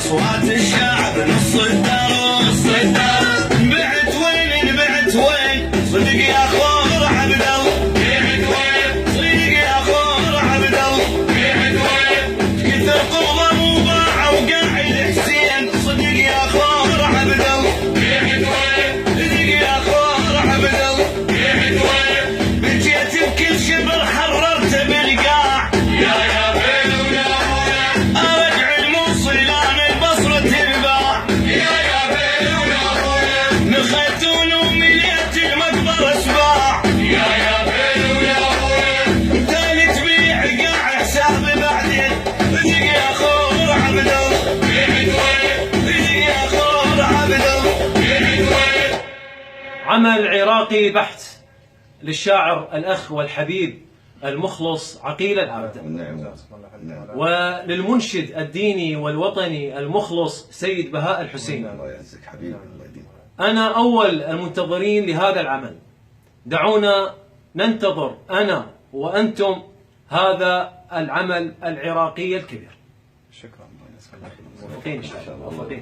أصوات الشعب نص الدار نص الدار. بعت وين بعت وين صدق يا أخو عبد الله، بعت وين صدق يا أخو عبد الله، بعت وين كثر قوة مباعة وقاعد حسين صدق يا أخو عبد الله، بعت وين صدق يا أخو عبد الله، بعت وين بجيت بكل شبر حررت بالقاع يا بيل ويا ابويا ارجع الموصلان البصرة تنباع يا بيل ويا ابويا نخيتون ومليت المقبرة سباع يا بيل ويا ابويا تالي تبيع قاع حسابي بعدين صدق يا اخو عبد الله، بعت وين صدق يا اخو عبد الله، بعت وين. عمل عراقي بحت للشاعر الأخ والحبيب المخلص عقيل العبد، وللمنشد الديني والوطني المخلص سيد بهاء الحسين. أنا أول المنتظرين لهذا العمل، دعونا ننتظر أنا وأنتم هذا العمل العراقي الكبير. شكرا. موفقين إن شاء الله.